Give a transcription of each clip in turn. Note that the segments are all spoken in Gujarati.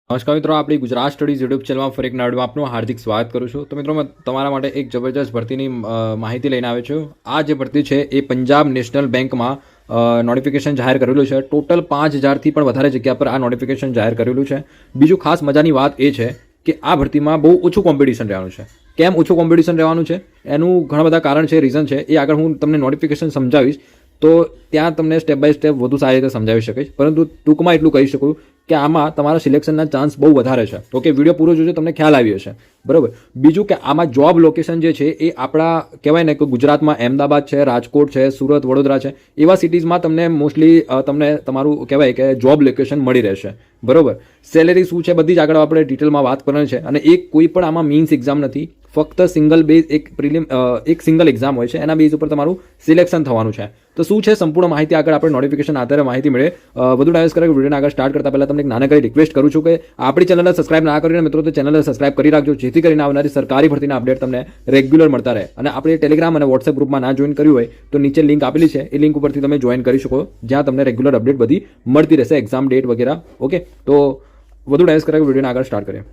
નમસ્કાર મિત્રો, આપણી ગુજરાત સ્ટડીઝ યુટ્યુબ ચેનલમાં ફરી એક નવા આપનું હાર્દિક સ્વાગત કરું છું. તો મિત્રો, મેં તમારા માટે એક જબરજસ્ત ભરતીની માહિતી લઈને આવ્યો છું. આ જે ભરતી છે એ પંજાબ નેશનલ બેંકમાં નોટિફિકેશન જાહેર કરેલું છે. ટોટલ 5000થી પણ વધારે જગ્યા પર આ નોટિફિકેશન જાહેર કરેલું છે. બીજું ખાસ મજાની વાત એ છે કે આ ભરતીમાં બહુ ઓછું કોમ્પિટિશન રહેવાનું છે. કેમ ઓછું કોમ્પિટિશન રહેવાનું છે એનું ઘણા બધા કારણ છે, રીઝન છે. એ આગળ હું તમને નોટિફિકેશન સમજાવીશ તો ત્યાં તમને સ્ટેપ બાય સ્ટેપ વધુ સારી રીતે સમજાવી શકીશ. પરંતુ ટૂંકમાં એટલું કહી શકું કે આમાં તમારા સિલેક્શનના ચાન્સ બહુ વધારે છે. ઓકે, વિડીયો પૂરો જોજો, તમને ખ્યાલ આવી હશે. બરાબર. બીજું કે આમાં જોબ લોકેશન જે છે એ આપણા કહેવાય ને કે ગુજરાતમાં અમદાવાદ છે, રાજકોટ છે, સુરત, વડોદરા છે, એવા સિટીઝમાં તમને મોસ્ટલી તમને તમારું કહેવાય કે જોબ લોકેશન મળી રહેશે. બરાબર. સેલેરી શું છે બધી જ આગળ આપણે ડિટેલમાં વાત કરવાની છે. અને એક કોઈ પણ આમાં મીન્સ એક્ઝામ નથી, ફક્ત સિંગલ બેઝ એક સિંગલ એક્ઝામ હોય છે, એના બેઝ ઉપર તમારું સિલેક્શન થવાનું છે. તો શું છે સંપૂર્ણ માહિતી આગળ આપણે નોટિફિકેશન આધારે માહિતી મળે. વધુ ડાયસ કરે વિડીયોને આગળ સ્ટાર્ટ કરતા પહેલાં તમને એક નાનકડી રિક્વેસ્ટ કરું છું કે આપણી ચેનલને સબસ્ક્રાઇબ ના કરીને મિત્રો તો ચેનલને સબસ્ક્રાઇબ કરી રાખજો, જેથી કરીને આવનારી સરકારી ભરતીના અપડેટ તમને રેગ્યુલર મળતા રહે. અને આપણે ટેલિગ્રામ અને વોટ્સએપ ગ્રુપમાં ના જોઈન કર્યું હોય તો નીચે લિંક આપેલી છે, એ લિંક ઉપરથી તમે જોઈન કરી શકો, જ્યાં તમને રેગ્યુલર અપડેટ બધી મળતી રહેશે, એક્ઝામ ડેટ વગેરે. ઓકે, તો વધુ ડાયસ કરે વિડીયોને આગળ સ્ટાર્ટ કરીએ.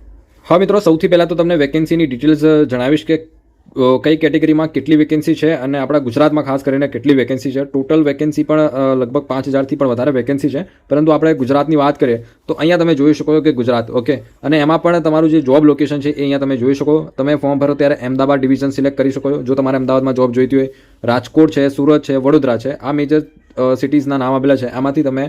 હા મિત્રો, સૌથી પહેલાં તો તમને વેકેન્સીની ડિટેલ્સ જણાવીશ કે કઈ કેટેગરીમાં કેટલી વેકેન્સી છે અને આપણા ગુજરાતમાં ખાસ કરીને કેટલી વેકેન્સી છે. ટોટલ વેકેન્સી પણ લગભગ 5000થી પણ વધારે વેકેન્સી છે. પરંતુ આપણે ગુજરાતની વાત કરીએ તો અહીંયા તમે જોઈ શકો કે ગુજરાત. ઓકે, અને એમાં પણ તમારું જે જોબ લોકેશન છે એ અહીંયા તમે જોઈ શકો. તમે ફોર્મ ભરો ત્યારે અમદાવાદ ડિવિઝન સિલેક્ટ કરી શકો છો જો તમારે અમદાવાદમાં જોબ જોઈતી હોય. રાજકોટ છે, સુરત છે, વડોદરા છે, આ મેજર સિટીઝના નામ આપેલા છે. આમાંથી તમે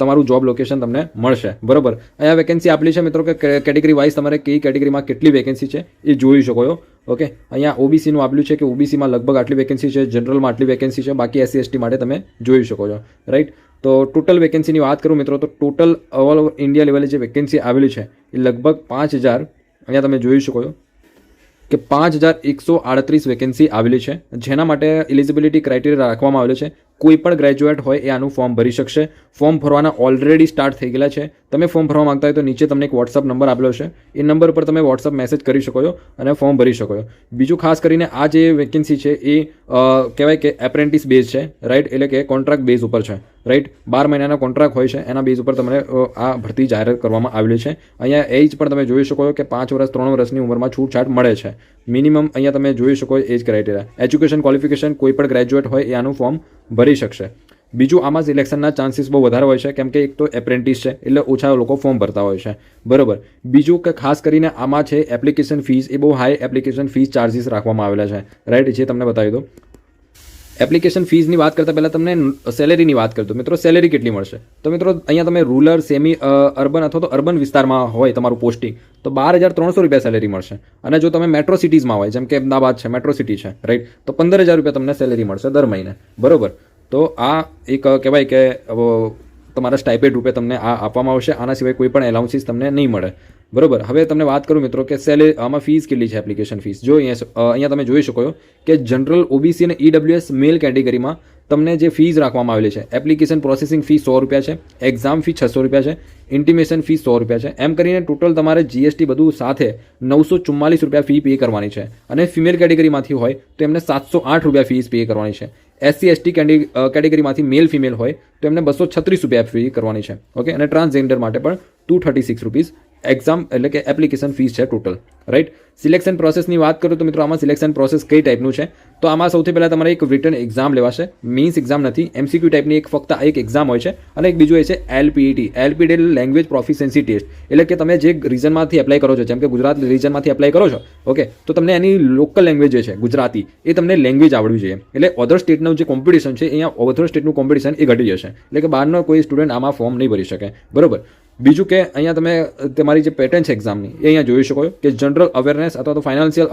તમારું જોબ લોકેશન તમને મળશે. બરાબર. અહીંયા વેકેન્સી આપેલી છે મિત્રો કે કેટેગરી વાઇઝ તમારે કઈ કેટેગરીમાં કેટલી વેકેન્સી છે એ જોઈ શકો છો. ઓકે, અહીંયા ઓબીસીનું આપેલું છે કે ઓબીસીમાં લગભગ આટલી વેકેન્સી છે, જનરલમાં આટલી વેકેન્સી છે, બાકી એસસી એસટી માટે તમે જોઈ શકો છો. રાઈટ. તો ટોટલ વેકેન્સીની વાત કરું મિત્રો તો ટોટલ ઓલ ઓવર ઇન્ડિયા લેવલે જે વેકેન્સી આવેલી છે એ લગભગ 5000, અહીંયા તમે જોઈ શકો છો કે 5138 વેકેન્સી આવેલી છે, જેના માટે એલિજિબિલિટી ક્રાઇટેરિયા રાખવામાં આવેલો છે. કોઈ પણ ગ્રેજ્યુએટ હોય એ આનું ફોર્મ ભરી શકશે. ફોર્મ ભરવાના ઓલરેડી સ્ટાર્ટ થઈ ગયેલા છે. તમે ફોર્મ ભરવા માંગતા હોય તો નીચે તમને એક વોટ્સઅપ નંબર આપેલો છે, એ નંબર પર તમે વોટ્સઅપ મેસેજ કરી શકો છો અને ફોર્મ ભરી શકો છો. બીજું ખાસ કરીને આ જે વેકેન્સી છે એ કહેવાય કે એપ્રેન્ટિસ બેઝ છે. રાઈટ, એટલે કે કોન્ટ્રાક્ટ બેઝ ઉપર છે. રાઈટ, 12 મહિનાના કોન્ટ્રાક્ટ હોય છે, એના બેઝ ઉપર તમને આ ભરતી જાહેર કરવામાં આવેલી છે. અહીંયા એજ પણ તમે જોઈ શકો છો કે 5 વર્ષ 3 વર્ષની ઉંમરમાં છૂટછાટ મળે છે. મિનિમમ અહીંયા તમે જોઈ શકો એજ ક્રાઇટેરિયા. એજ્યુકેશન ક્વોલિફિકેશન કોઈ પણ ગ્રેજ્યુએટ હોય એ આનું ફોર્મ ભરી શકશે. બીજું આમાં સિલેક્શનના ચાન્સીસ બહુ વધારે હોય છે, કેમ કે એક તો એપ્રેન્ટિસ છે એટલે ઓછા લોકો ફોર્મ ભરતા હોય છે. બરાબર. બીજું કે ખાસ કરીને આમાં છે એપ્લિકેશન ફીસ, એ બહુ હાઈ એપ્લિકેશન ફીસ ચાર્જીસ રાખવામાં આવેલા છે. રાઈટ, જે તમને બતાવી દો. એપ્લિકેશન ફીસની વાત કરતાં પહેલાં તમને સેલેરીની વાત કરતો મિત્રો, સેલેરી કેટલી મળશે તો મિત્રો અહીંયા તમે રૂરલ, સેમી અર્બન અથવા તો અર્બન વિસ્તારમાં હોય તમારું પોસ્ટિંગ તો 12300 રૂપિયા સેલેરી મળશે. અને જો તમે મેટ્રો સિટીઝમાં હોય, જેમ કે અમદાવાદ છે, મેટ્રો સિટી છે, રાઈટ, તો 15000 રૂપિયા તમને સેલેરી મળશે દર મહિને. બરાબર. તો આ એક કહેવાય કે તમારા સ્ટાઇપેન્ડ રૂપે તમને આ આપવામાં આવશે. આના સિવાય કોઈ પણ એલાઉન્સીસ તમને નહીં મળે. બરાબર. હવે તમને વાત કરું મિત્રો કે આમાં ફીસ કેટલી છે, એપ્લિકેશન ફીસ. જો અહીંયા તમે જોઈ શકો છો કે જનરલ, ઓબીસી અને ઈડબ્લ્યુએસ મેલ કેટેગરીમાં તમને જે ફીસ રાખવામાં આવેલી છે, એપ્લિકેશન પ્રોસેસિંગ ફી 100 રૂપિયા છે, એક્ઝામ ફી 600 રૂપિયા છે, ઇન્ટિમેશન ફી 100 રૂપિયા છે. એમ કરીને ટોટલ તમારે જીએસટી બધું સાથે 944 રૂપિયા ફી પે કરવાની છે. અને ફિમેલ કેટેગરીમાંથી હોય તો એમને 708 રૂપિયા ફીસ પે કરવાની છે. એસસી એસટી કેટેગરીમાંથી મેલ ફિમેલ હોય તો એમને 236 રૂપિયા ફી કરવાની છે. ઓકે, અને ટ્રાન્સજેન્ડર માટે પણ 236 રૂપીસ એક્ઝામ એટલે કે એપ્લિકેશન ફીસ છે ટોટલ. રાઈટ. સિલેક્શન પ્રોસેસની વાત કરું તો મિત્રો આમાં સિલેક્શન પ્રોસેસ કઈ ટાઈપનું છે તો આમાં સૌથી પહેલાં તમારે એક રિટન એક્ઝામ લેવાશે. મીન્સ એક્ઝામ નથી, એમસીક્યુ ટાઈપની ફક્ત એક એક્ઝામ હોય છે. અને એક બીજું એ છે LPT, LPT language proficiency test. એટલે કે તમે જે રીજનમાંથી એપ્લાય કરો છો, જેમ કે ગુજરાત રીજનમાંથી એપ્લાય કરો છો, ઓકે, તો તમને એની લોકલ લેંગ્વેજ જે છે ગુજરાતી, એ તમને લેંગ્વેજ આવડવી જોઈએ. એટલે અધર સ્ટેટનું જે કોમ્પિટિશન છે અહીંયા અધર સ્ટેટનું કોમ્પિટિશન એ ઘટી જશે. એટલે કે બહારનો કોઈ સ્ટુડન્ટ આમાં ફોર્મ નહીં ભરી શકે. બરાબર. બીજું કે અહીંયા તમે તમારી જે પેટર્ન છે એક્ઝામની એ અહીંયા જોઈ શકો કે જનરલ અવેરનેસ અથવા તો ફાઇનાન્શિયલ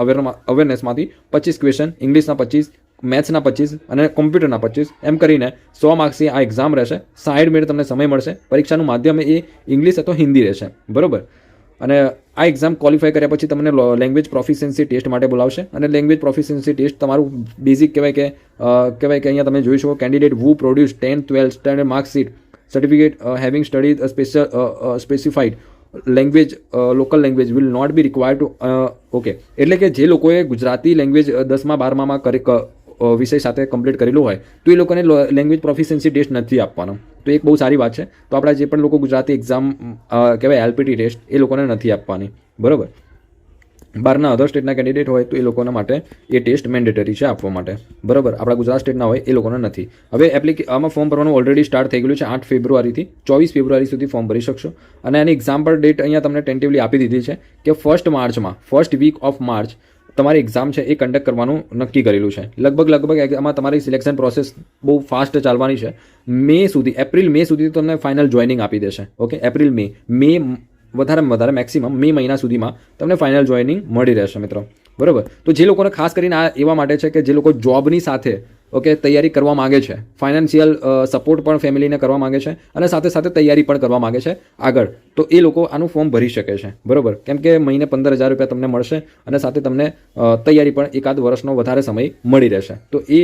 અવેરનેસમાંથી 25 ક્વેશ્ચન, ઇંગ્લિશના 25, મેથ્સના 25 અને કોમ્પ્યુટરના 25, એમ કરીને 100 માર્ક્સની આ એક્ઝામ રહેશે. 60 મિનિટ તમને સમય મળશે. પરીક્ષાનું માધ્યમ એ ઇંગ્લિશ અથવા હિન્દી રહેશે. બરાબર. અને આ એક્ઝામ ક્વોલિફાય કર્યા પછી તમને લેંગ્વેજ પ્રોફિશિયન્સી ટેસ્ટ માટે બોલાવશે. અને લેંગ્વેજ પ્રોફિશિયન્સી ટેસ્ટ તમારું બેઝિક કહેવાય કે અહીંયા તમે જોઈ શકો candidate who produced 10th 12th standard marksheet certificate having studied a specified language, local language will not be required to okay, એટલે કે જે લોકોએ ગુજરાતી લેંગ્વેજ 10માં 12માં વિષય સાથે કમ્પ્લીટ કરેલું હોય તો એ લોકોને લેંગ્વેજ પ્રોફિશિયન્સી ટેસ્ટ નથી આપવાનો. તો એક બહુ સારી વાત છે. તો આપણા જે પણ લોકો ગુજરાતી એક્ઝામ કહેવાય એલપીટી ટેસ્ટ એ લોકોને નથી આપવાની, બરાબર. બહારના અધર સ્ટેટના કેન્ડિડેટ હોય તો એ લોકોના માટે એ ટેસ્ટ મેન્ડેટરી છે આપવા માટે, બરાબર. આપણા ગુજરાત સ્ટેટના હોય એ લોકોને નથી. હવે આમાં ફોર્મ ભરવાનું ઓલરેડી સ્ટાર્ટ થઈ ગયેલું છે. 8 ફેબ્રુઆરીથી 24 ફેબ્રુઆરી સુધી ફોર્મ ભરી શકશો. અને એની એક્ઝામ્પલ ડેટ અહીંયા તમને ટેન્ટિવલી આપી દીધી છે કે 1 માર્ચમાં, ફર્સ્ટ વીક ઓફ માર્ચ તમારી એક્ઝામ છે એ કન્ડક્ટ કરવાનું નક્કી કરેલું છે. લગભગ આમાં તમારી સિલેક્શન પ્રોસેસ બહુ ફાસ્ટ ચાલવાની છે. એપ્રિલ મે સુધી તમને ફાઇનલ જોઈનિંગ આપી દેશે. ઓકે, એપ્રિલ મે વધારેમાં વધારે મેક્સિમમ મે મહિના સુધીમાં તમને ફાઇનલ જોઈનિંગ મળી રહેશે મિત્રો, બરાબર. તો જે લોકોને ખાસ કરીને આ એવા માટે છે કે જે લોકો જોબની સાથે તૈયારી કરવા માગે છે, ફાઇનાન્શિયલ સપોર્ટ પણ ફેમિલીને કરવા માગે છે અને સાથે સાથે તૈયારી પણ કરવા માગે છે આગળ, તો એ લોકો આનું ફોર્મ ભરી શકે છે, બરાબર. કેમ કે મહિને 15,000 રૂપિયા તમને મળશે અને સાથે તમને તૈયારી પણ એકાદ વર્ષનો વધારે સમય મળી રહેશે. તો એ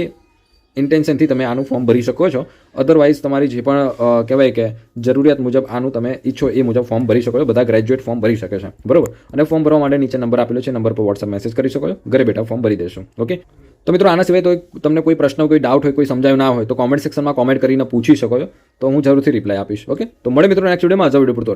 ઇન્ટેન્શનથી તમે આનું ફોર્મ ભરી શકો છો. અધરવાઇઝ તમારી જે પણ કહેવાય કે જરૂરિયાત મુજબ આનું તમે ઈચ્છો એ મુજબ ફોર્મ ભરી શકો છો. બધા ગ્રેજ્યુએટ ફોર્મ ભરી શકે છે, બરાબર. અને ફોર્મ ભરવા માટે નીચે નંબર આપેલો છે, નંબર પર વોટ્સઅપ મેસેજ કરી શકો છો. ઘરે બેઠા ફોર્મ ભરી દેશો. ઓકે. તો મિત્રો આના સિવાય તો તમને કોઈ પ્રશ્ન, કોઈ ડાઉટ હોય, કોઈ સમજાયું ના હોય તો કોમેન્ટ સેક્શનમાં કોમેન્ટ કરીને પૂછી શકો છો. તો હું જરૂરથી રિપ્લાય આપીશ. ઓકે. તો મળે મિત્રો નેક્સ્ટ વિડીયોમાં. આ વિડીયો પૂરતો.